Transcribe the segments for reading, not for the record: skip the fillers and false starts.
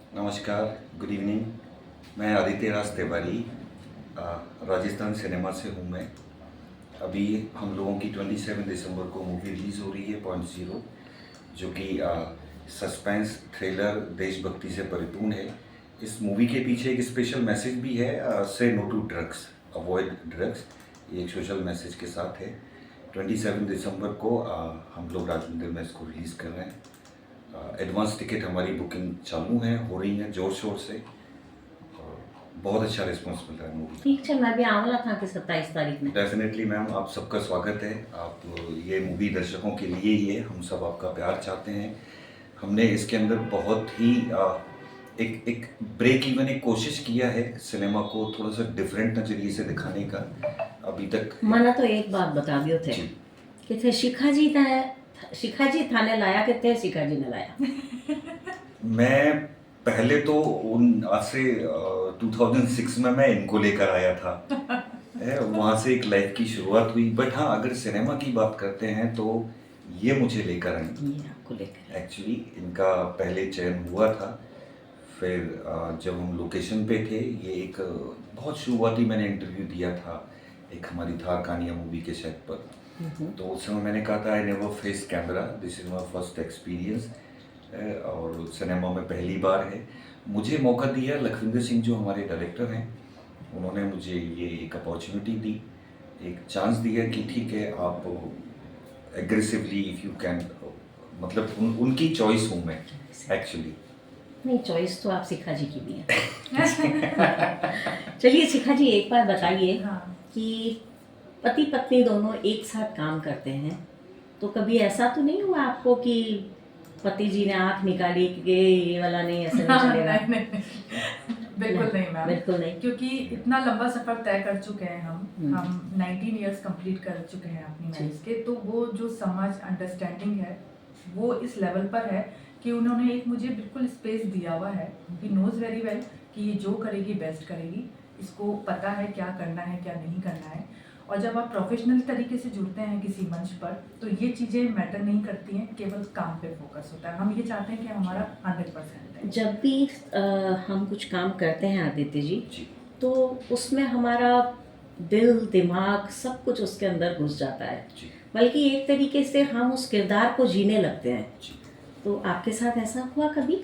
नमस्कार, good evening. मैं आदित्य राज तिवारी, अ, Rajasthan cinema से हूँ मैं। अभी हम लोगों की 27 दिसंबर को मूवी रिलीज़ हो रही है पॉइंट ज़ीरो, जो कि सस्पेंस थ्रिलर देशभक्ति से परिपूर्ण है। इस मूवी के पीछे एक स्पेशल मैसेज भी है, say no to drugs, avoid drugs. ये एक सोशल मैसेज के साथ है। 27 दिसंबर को हम लोग राजमंदिर में इसको रिलीज़ कर रहे हैं। एडवांस टिकट हमारी बुकिंग चालू है, हो रही है ज़ोर शोर से, और बहुत अच्छा रिस्पॉन्स मिल रहा है मूवी का। ठीक है, मैं भी आंवला था कि 27 तारीख में। डेफिनेटली मैम, आप सबका स्वागत है। आप, ये मूवी दर्शकों के लिए ही है, हम सब आपका प्यार चाहते हैं। हमने इसके अंदर बहुत ही एक एक ब्रेक इवन एक कोशिश किया है सिनेमा को थोड़ा सा डिफरेंट नज़रिए से दिखाने का। अभी तक मना तो एक बात बता दियो थे जी, कि थे शिखाजी थाने लाया कि थे शिखाजी ने लाया। मैं पहले तो उन आज से 2006 में मैं इनको लेकर आया था। वहाँ से एक लाइफ की शुरुआत हुई। बट हाँ, अगर सिनेमा की बात करते हैं तो ये मुझे लेकर आई। ये आपको लेकर एक्चुअली इनका पहले चयन हुआ था। फिर जब हम लोकेशन पे थे, ये एक बहुत शुरुआती मैंने इंटरव्यू दिया था एक हमारी थार कहानियाँ मूवी के सेट पर। तो उस समय मैंने कहा था, I never face camera, this is my first experience, और सिनेमा में पहली बार है। मुझे मौका दिया लखविंदर सिंह जो हमारे डायरेक्टर हैं, उन्होंने मुझे ये एक अपॉर्चुनिटी दी, एक चांस दिया कि ठीक है, आप एग्रेसिवली इफ़ यू कैन, मतलब उनकी चॉइस हूँ मैं एक्चुअली। नहीं, चॉइस तो आप शिखाजी की भी है। चलिए शिखाजी, एक बात बताइए हाँ। कि पति पत्नी दोनों एक साथ काम करते हैं, तो कभी ऐसा तो नहीं हुआ आपको कि पति जी ने आंख निकाली कि ये वाला नहीं, ऐसा नहीं चलेगा? नहीं, बिल्कुल नहीं मैम, बिल्कुल नहीं। क्योंकि इतना लंबा सफर तय कर चुके हैं हम 19 इयर्स कंप्लीट कर चुके हैं अपनी मैरिज के। तो वो जो समझ अंडरस्टैंडिंग है वो इस लेवल पर है कि उन्होंने एक मुझे बिल्कुल स्पेस दिया हुआ है कि नोज वेरी वेल कि ये जो करेगी बेस्ट करेगी, इसको पता है क्या करना है क्या नहीं करना है। और जब आप प्रोफेशनल तरीके से जुड़ते हैं किसी मंच पर तो ये चीज़ें मैटर नहीं करती हैं, केवल काम पे फोकस होता है। हम ये चाहते हैं कि हमारा 100% है। जब भी हम कुछ काम करते हैं आदित्य जी, जी तो उसमें हमारा दिल दिमाग सब कुछ उसके अंदर घुस जाता है, जी बल्कि एक तरीके से हम उस किरदार को जीने लगते हैं। जी तो आपके साथ ऐसा हुआ कभी?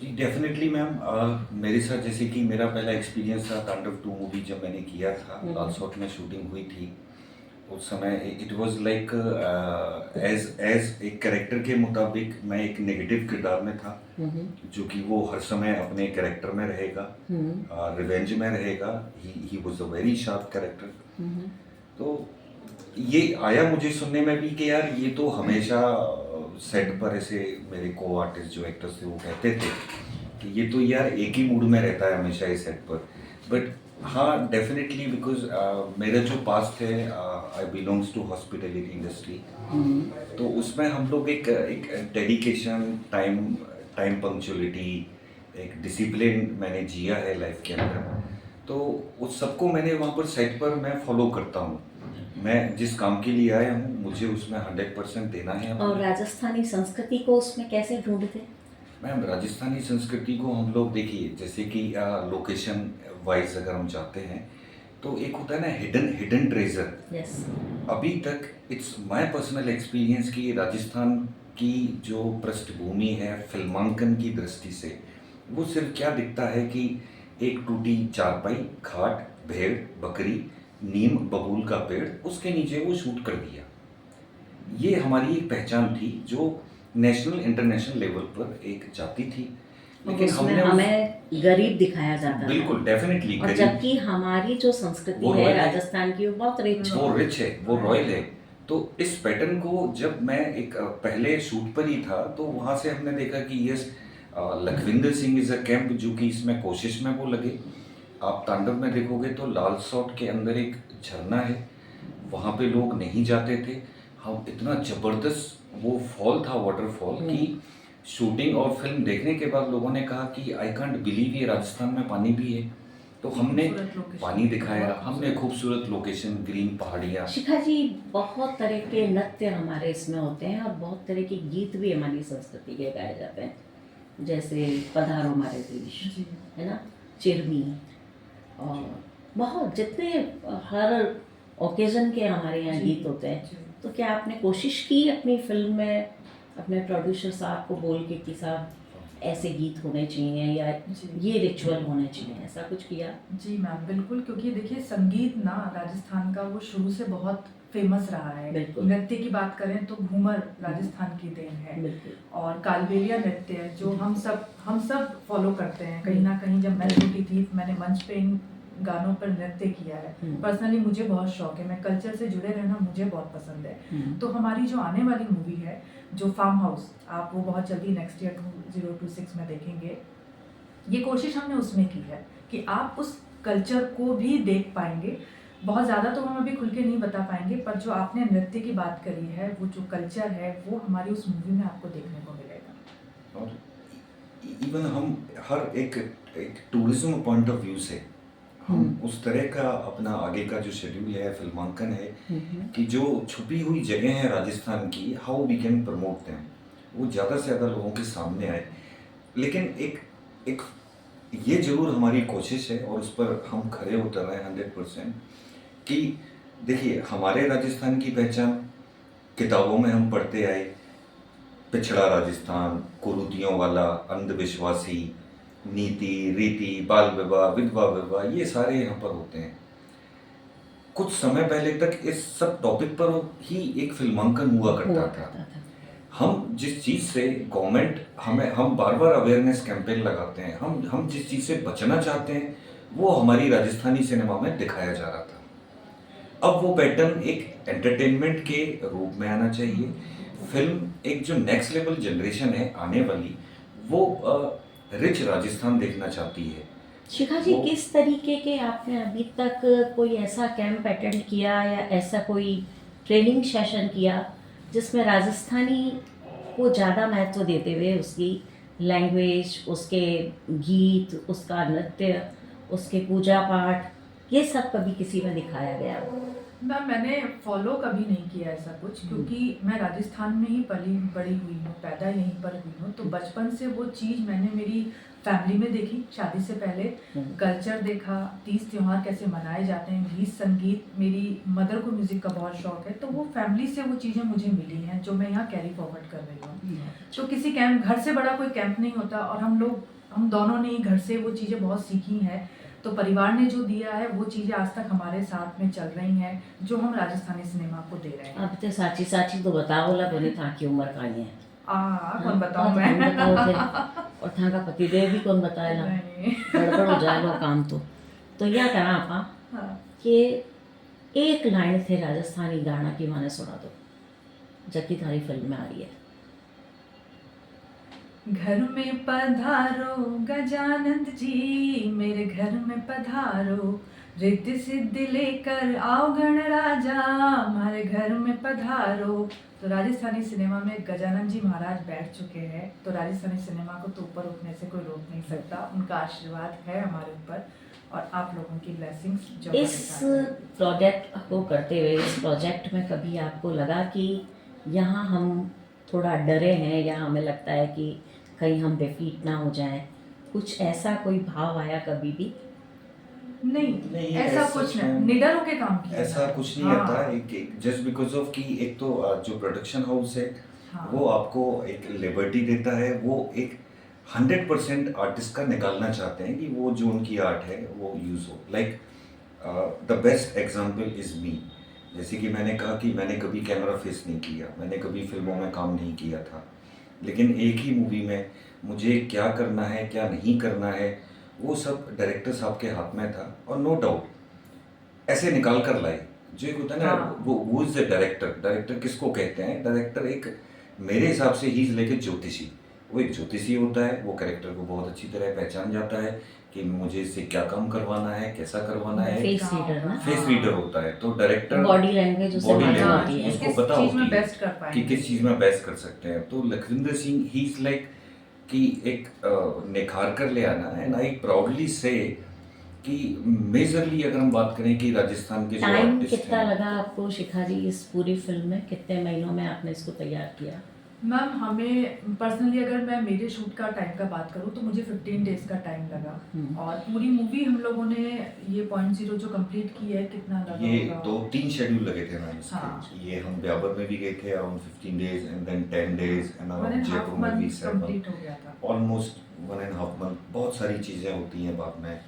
जी डेफिनेटली मैम। मेरे साथ जैसे कि मेरा पहला एक्सपीरियंस था तांडव 2 मूवी जब मैंने किया था, लाल सॉट में शूटिंग हुई थी। उस समय it was like as as एक कैरेक्टर के मुताबिक मैं एक नेगेटिव किरदार में था, जो कि वो हर समय अपने कैरेक्टर में रहेगा, रिवेंज में रहेगा। He was a very sharp character. तो ये आया मुझे सुनने में भी कि यार ये तो हमेशा सेट पर ऐसे मेरे को आर्टिस्ट जो एक्टर्स थे वो कहते थे कि ये तो यार एक ही मूड में रहता है हमेशा इस सेट पर। बट हाँ, डेफिनेटली बिकॉज मेरा जो पास्ट है, आई बिलोंग्स टू हॉस्पिटैलिटी इंडस्ट्री। तो उसमें हम लोग एक एक डेडिकेशन, टाइम टाइम पंक्चुअलिटी, एक डिसिप्लिन मैंने जिया है लाइफ के अंदर। तो उस सबको मैंने वहाँ पर सेट पर मैं फॉलो करता हूँ। मैं जिस काम के लिए आया हूँ मुझे उसमें 100% देना है अपना। और राजस्थानी संस्कृति को उसमें कैसे ढूंढते? मैम, राजस्थानी संस्कृति को हम लोग देखिए, जैसे कि लोकेशन वाइज अगर हम जाते हैं तो एक होता है ना हिडन हिडन ट्रेजर। यस। अभी तक इट्स माय पर्सनल एक्सपीरियंस कि राजस्थान की जो पृष्ठभूमि है फिल्मांकन की दृष्टि से, वो सिर्फ क्या दिखता है कि एक टूटी चारपाई, खाट, भेड़, बकरी, नीम बबूल का पेड़, उसके नीचे वो शूट कर दिया। ये हमारी एक पहचान थी जो नेशनल इंटरनेशनल लेवल पर एक जाती थी। लेकिन उसमें हमने हमें गरीब दिखाया जाता है। बिल्कुल डेफिनेटली और जबकि हमारी जो संस्कृति वो है रॉयल है। राजस्थान की, वो बहुत रिच वो है। रिच है, वो रॉयल है। तो इस पैटर्न को जब मैं एक पहले शूट पर ही था तो वहाँ से हमने देखा कि yes, Lakhwinder Singh is a camp जो कि इसमें कोशिश में वो लगे। आप तांडव में देखोगे तो लाल सॉट के अंदर एक झरना है, वहाँ पे लोग नहीं जाते थे। हम इतना ज़बरदस्त वो फॉल था, वाटरफॉल की शूटिंग और फिल्म देखने के बाद लोगों ने कहा कि आई कांट बिलीव ये राजस्थान में पानी भी है। तो हमने खूबसूरत location, पानी दिखाया, बहुत हमने खूबसूरत लोकेशन, ग्रीन पहाड़ियाँ। शिखा जी, बहुत तरह के नृत्य हमारे इसमें होते हैं और बहुत तरह के गीत भी हमारी संस्कृति के गाए जाते हैं। जैसे पधारो हमारे देश, जी है ना, चिरमी, और बहुत जितने हर ओकेजन के हमारे यहाँ जी, गीत होते हैं। जी। तो क्या आपने कोशिश की अपनी फिल्म में अपने प्रोड्यूसर साहब को बोल के कि साहब ऐसे गीत होने चाहिए या जी। ये रिचुअल होने चाहिए, ऐसा कुछ किया? जी मैम, बिल्कुल, क्योंकि देखिए संगीत ना राजस्थान का वो शुरू से बहुत फेमस रहा है। बिल्कुल। नृत्य की बात करें तो घूमर राजस्थान की देन है, बिल्कुल। और कालबेलिया नृत्य जो हम सब फॉलो करते हैं कहीं ना कहीं। जब मैं छोटी थी मैंने मंच पे इन गानों पर नृत्य किया है। पर्सनली मुझे बहुत शौक है, मैं कल्चर से जुड़े रहना मुझे बहुत पसंद है। तो हमारी जो आने वाली मूवी है जो फार्म हाउस, आप वो बहुत जल्दी नेक्स्ट ईयर 2026 में देखेंगे। ये कोशिश हमने उसमें की है कि आप उस कल्चर को भी देख पाएंगे। बहुत ज़्यादा तो हम अभी खुल के नहीं बता पाएंगे, पर जो आपने नृत्य की बात करी है, वो जो कल्चर है वो हमारी उस मूवी में आपको देखने को मिलेगा। और इवन हम हर एक टूरिज्म पॉइंट ऑफ व्यू से हम उस तरह का अपना आगे का जो शेड्यूल है, फिल्मांकन है, कि जो छुपी हुई जगह है राजस्थान की, how we can promote them, वो ज़्यादा से ज़्यादा लोगों के सामने आए। लेकिन एक ये जरूर हमारी कोशिश है और उस पर हम खरे उतर रहे हैं 100%, कि देखिए हमारे राजस्थान की पहचान किताबों में हम पढ़ते आए, पिछड़ा राजस्थान, कुरीतियों वाला, अंधविश्वासी, नीति रीति, बाल विवाह, विधवा विवाह, ये सारे यहाँ पर होते हैं। कुछ समय पहले तक इस सब टॉपिक पर ही एक फिल्मांकन हुआ करता था। हम जिस चीज़ से गवर्नमेंट हम बार बार अवेयरनेस कैंपेन लगाते हैं, हम जिस चीज़ से बचना चाहते हैं, वो हमारी राजस्थानी सिनेमा में दिखाया जा रहा था। अब वो पैटर्न एक एंटरटेनमेंट के रूप में आना चाहिए। फिल्म एक जो नेक्स्ट लेवल जनरेशन है आने वाली, वो रिच राजस्थान देखना चाहती है। शिखा जी, किस तरीके के आपने अभी तक कोई ऐसा कैंप अटेंड किया या ऐसा कोई ट्रेनिंग सेशन किया जिसमें राजस्थानी को ज़्यादा महत्व देते हुए उसकी लैंग्वेज, उसके गीत, उसका नृत्य, उसके पूजा पाठ, ये सब कभी किसी में दिखाया गया? मैम मैंने फॉलो कभी नहीं किया ऐसा कुछ, क्योंकि मैं राजस्थान में ही पली बड़ी हुई हूँ, पैदा यहीं पर हुई हूँ। तो बचपन से वो चीज़ मैंने मेरी फैमिली में देखी, शादी से पहले कल्चर देखा, तीज त्योहार कैसे मनाए जाते हैं, गीत संगीत। मेरी मदर को म्यूज़िक का बहुत शौक है, तो वो फैमिली से वो चीज़ें मुझे मिली हैं जो मैं यहाँ कैरी फॉरवर्ड कर रही हूँ। तो किसी कैंप, घर से बड़ा कोई कैंप नहीं होता, और हम दोनों ने ही घर से वो चीज़ें बहुत सीखी हैं। तो परिवार ने जो दिया है वो चीज़ें आज तक हमारे साथ में चल रही हैं, जो हम राजस्थानी सिनेमा को दे रहे हैं। अब तो साची साची तो बताओ ला बोली था की उम्र का है। कौन बताऊं मैं? कौन बताओ थे? और था का पतिदेव भी कौन बताएला? नहीं। गड़बड़ हो जाए लो काम तो या करा आपा हाँ। कि एक लाइन थे राजस्थानी गाना की माने सुना दो, जबकि थारी फिल्म में आ रही है। घर में पधारो गजानंद जी, मेरे घर में पधारो, रिद्धि सिद्धि लेकर आओ गण राजा, हमारे घर में पधारो। तो राजस्थानी सिनेमा में गजानंद जी महाराज बैठ चुके हैं, तो राजस्थानी सिनेमा को तो ऊपर उठने से कोई रोक नहीं सकता। उनका आशीर्वाद है हमारे ऊपर, और आप लोगों की ब्लेसिंग्स जो इस प्रोजेक्ट को करते हुए, इस प्रोजेक्ट में कभी आपको लगा कि यहाँ हम थोड़ा डरे हैं या हमें लगता है कि कहीं हम डिफीट ना हो जाएं, कुछ ऐसा कोई भाव आया कभी भी? नहीं, ऐसा कुछ नहीं, निडर होके काम किया ऐसा था। कुछ नहीं आता एक जस्ट बिकॉज ऑफ कि एक तो जो प्रोडक्शन हाउस है, हाँ। वो आपको एक लिबर्टी देता है, वो एक 100% आर्टिस्ट का निकालना चाहते हैं कि वो जो उनकी आर्ट है वो यूज़ हो। Like the best example is me. जैसे कि मैंने कहा कि मैंने कभी कैमरा फेस नहीं किया, मैंने कभी फिल्मों में काम नहीं किया था, लेकिन एक ही मूवी में मुझे क्या करना है क्या नहीं करना है वो सब डायरेक्टर साहब के हाथ में था। और नो डाउट ऐसे निकाल कर लाए। जो एक होता है ना, हाँ। वो इज द डायरेक्टर किसको कहते हैं? डायरेक्टर एक मेरे हिसाब से ही लेके ज्योतिषी, वो एक ज्योतिषी होता है, वो कैरेक्टर को बहुत अच्छी तरह पहचान जाता है कि मुझे इससे क्या काम करवाना है, कैसा करवाना है। फेस रीडर ना, फेस रीडर होता है, तो डायरेक्टर बॉडी लैंग्वेज उसे बॉडी मालूम होती लैंग्वेज है उसको पता चीज में होती है बेस्ट कर कि पाएंगे। किस चीज़ में बेस्ट कर सकते हैं। तो Lakhwinder Singh he is like कि एक निखार कर ले आना। एंड आई प्राउडली से कि मेजरली अगर हम बात करें कि राजस्थान के जो टाइम आर्टिस्ट कितना हैं, लगा आपको शिखा जी इस पूरी फिल्म में? कितने महीनों में आपने इसको तैयार किया? मैम हमें पर्सनली अगर मैं मेरे शूट का टाइम का बात करूँ तो मुझे 15 डेज का टाइम लगा। और पूरी मूवी हम लोगों ने ये .0 जो कंप्लीट की है कितना लगा ये होगा? 2-3 शेड्यूल लगे थे मैम इसके। हाँ। ये हम ब्यावर में भी गए थे around 15 days and then 10 days and 1.5 around Jaipur में भी मंथ कंप्लीट हो गया था। Almost 1.5 month. बहुत सारी चीज़ें होती हैं बाद में।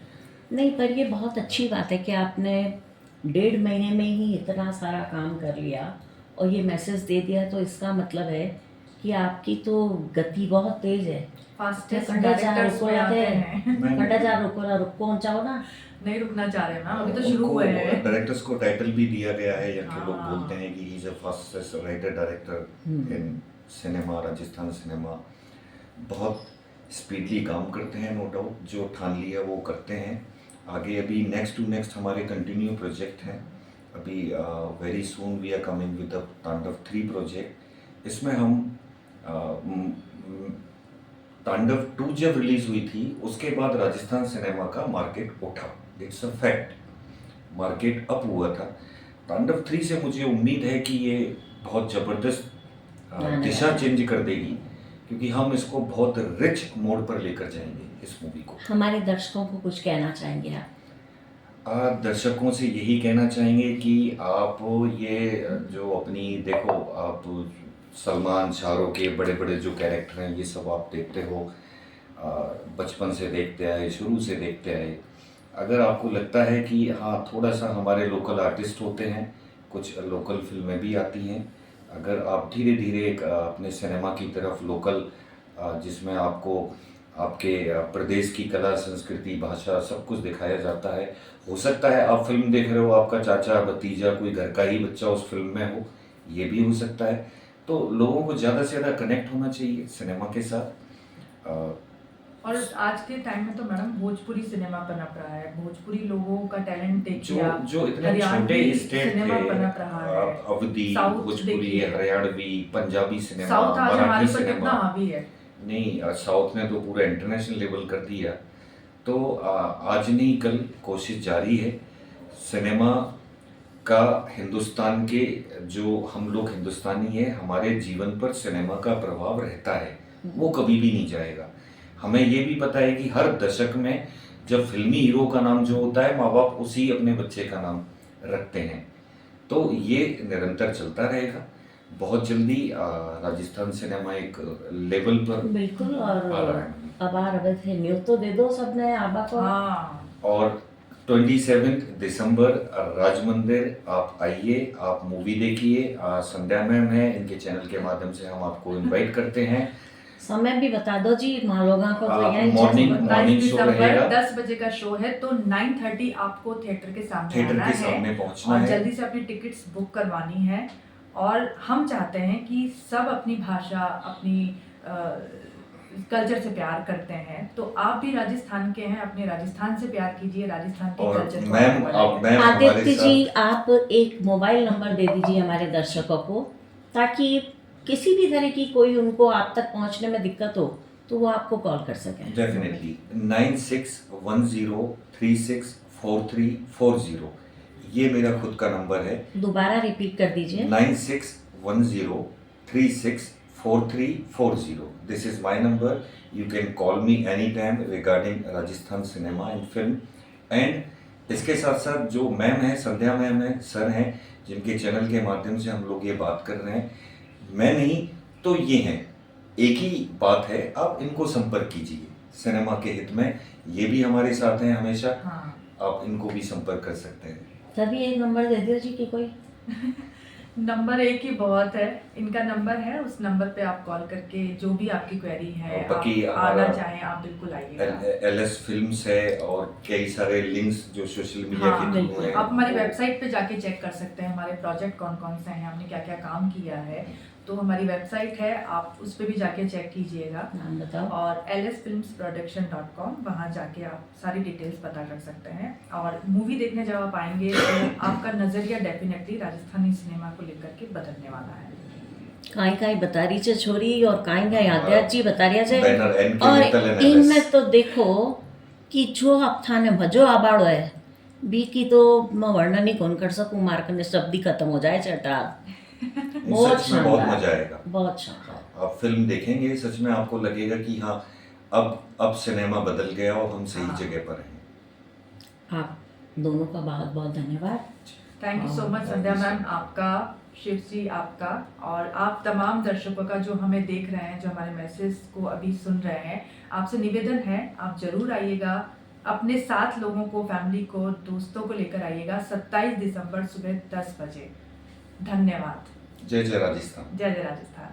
नहीं, पर ये बहुत अच्छी बात है कि आपने 1.5 महीने में ही इतना सारा काम कर लिया और ये मैसेज दे दिया, तो इसका मतलब है कि आपकी तो गति बहुत तेज है। फास्टेस्ट खंडा चार डायरेक्टर्स में आते हैं। खंडा चार रुको ना, रुको जाओ ना। नहीं रुकना चाह रहे मैम, अभी तो शुरू हुए हैं। डायरेक्टर्स को टाइटल भी दिया गया है, या कि लोग हाँ। बोलते हैं कि he is a fastest writer director in cinema, Rajasthan cinema. बहुत स्पीडली काम करते हैं, नो डाउट। जो ठान लिया वो करते हैं। आगे अभी नेक्स्ट टू नेक्स्ट हमारे कंटिन्यू प्रोजेक्ट हैं। अभी very soon we are coming with the Tandav 3 project. इसमें हम तांडव 2 जब रिलीज हुई थी उसके बाद राजस्थान सिनेमा का मार्केट उठा, it's a fact. Market up हुआ था। तांडव 3 से मुझे उम्मीद है कि ये बहुत ज़बरदस्त दिशा चेंज कर देगी, क्योंकि हम इसको बहुत रिच मोड पर लेकर जाएंगे इस मूवी को। हमारे दर्शकों को कुछ कहना चाहेंगे आप? दर्शकों से यही कहना चाहेंगे कि आप ये जो अपनी देखो, आप सलमान शाहरुख के बड़े बड़े जो कैरेक्टर हैं ये सब आप देखते हो, बचपन से देखते आए, शुरू से देखते आए। अगर आपको लगता है कि हाँ थोड़ा सा हमारे लोकल आर्टिस्ट होते हैं, कुछ लोकल फिल्में भी आती हैं, अगर आप धीरे धीरे अपने सिनेमा की तरफ लोकल, जिसमें आपको आपके प्रदेश की कला, संस्कृति, भाषा सब कुछ दिखाया जाता है। हो सकता है आप फिल्म देख रहे हो, आपका चाचा, भतीजा, कोई घर का ही बच्चा उस फिल्म में हो, ये भी हो सकता है। तो लोगों को ज़्यादा से ज़्यादा कनेक्ट होना चाहिए सिनेमा के साथ। और आज के टाइम में तो मैडम भोजपुरी सिनेमा पनप रहा है। भोजपुरी लोगों का टैलेंट जो देखिए, जो इतने हरियाणवी छोटे स्टेट सिनेमा थे, पनप रहा है। अवधी, साउथ भोजपुरी, देखिए। हरियाणवी, पंजाबी सिनेमा, साउथ आज हमारे मराठी पर कितना सिनेमा। हावी है। नहीं, साउथ ने तो पूरा इंटरनेशनल लेवल कर दिया। तो आज नहीं कल कोशिश जारी है। सिनेमा का हिंदुस्तान के, जो हम लोग हिंदुस्तानी हैं, हमारे जीवन पर सिनेमा का प्रभाव रहता है, वो कभी भी नहीं जाएगा। हमें ये भी पता है कि हर दशक में जब फिल्मी हीरो का नाम जो होता है, माँ बाप उसी अपने बच्चे का नाम रखते हैं। तो ये निरंतर चलता रहेगा। बहुत जल्दी राजस्थान सिनेमा एक लेवल पर बिल्कुल। आ रहा और है। अबार अब थे न्यू तो दे दो सबने आबा को। हाँ। और 27 दिसंबर राजमंदिर आप आइए, आप मूवी देखिए। संध्या मैम है, इनके चैनल के माध्यम से हम आपको इनवाइट करते हैं। समय भी बता दो जी लोगों को, तो यही मॉर्निंग 22 शो दिसंबर रहेगा। 10 बजे का शो है, तो 9:30 आपको थिएटर के सामने आना है पहुंचना और है। जल्दी से अपनी टिकट्स बुक करवानी है। और हम चाहते हैं कि सब अपनी भाषा, अपनी कल्चर से प्यार करते हैं। तो आप भी राजस्थान के हैं, अपने राजस्थान से प्यार कीजिए, राजस्थान के और कल्चर को मैम, आगे बढ़ाइए। अब मैम हमारे आदित्य जी, साथ आप एक मोबाइल नंबर दे दीजिए हमारे दर्शकों को, ताकि किसी भी तरह की कोई उनको आप तक पहुंचने में दिक्कत हो तो वो आपको कॉल कर सकें। डेफिनेटली 9610364340, ये मेरा खुद का नंबर है। दोबारा रिपीट कर दीजिए। 9610364340। This is my number. You can call me anytime regarding Rajasthan cinema and film. And इसके साथ साथ जो मैम है, संध्या मैम है, सर हैं, जिनके चैनल के माध्यम से हम लोग ये बात कर रहे हैं, मैं नहीं तो ये हैं, एक ही बात है, आप इनको संपर्क कीजिए सिनेमा के हित में। ये भी हमारे साथ हैं हमेशा। हाँ। आप इनको भी संपर्क कर सकते हैं। तभी एक नंबर दे दियो जी कि कोई। नंबर एक ही बहुत है, इनका नंबर है, उस नंबर पे आप कॉल करके जो भी आपकी क्वेरी है, और बाकी आप आना हमारा चाहें आप बिल्कुल आइएगा। LS फिल्म्स है और कई सारे लिंक्स जो सोशल मीडिया हाँ के थ्रू बिल्कुल, हैं। आप हमारी वेबसाइट पे जाके चेक कर सकते हैं हमारे प्रोजेक्ट कौन कौन से हैं, हमने क्या क्या काम किया है। तो हमारी वेबसाइट है, आप उस पर भी जाके चेक कीजिएगा। नाम बताओ। और lsfilmsproduction.com, वहाँ जाके आप सारी डिटेल्स पता कर सकते हैं। और मूवी देखने जब आप आएंगे तो आपका नज़रिया डेफिनेटली राजस्थानी सिनेमा को लेकर के बदलने वाला है। काई काई बता रही छे छोरी, और काई काई आद्या जी बता रही छे। बैनर एन के और मित्तल एन इनमें LS। तो देखो कि जो आप थाने मजो आबाड़ो है, बी की तो मैं वर्णन ही कौन कर सकूं, मार्क ने शब्द ही खत्म हो जाए चटा। बहुत सच में बहुत शानदार। मजा आएगा। बहुत शानदार। आप फिल्म देखेंगे सच में आपको लगेगा कि हाँ, अब सिनेमा बदल गया और हम सही हाँ। जगह पर हैं। आप दोनों का बहुत बहुत धन्यवाद। Thank you so much Thank Sandhya you so ma'am, much. आपका, शिव जी आपका, और आप तमाम दर्शकों का जो हमें देख रहे हैं, जो हमारे मैसेज को अभी सुन रहे हैं, आपसे निवेदन है आप जरूर आइएगा, अपने साथ लोगों को, फैमिली को, दोस्तों को लेकर आइएगा 27 दिसंबर सुबह 10 बजे। धन्यवाद। जय जय राजस्थान। जय जय राजस्थान।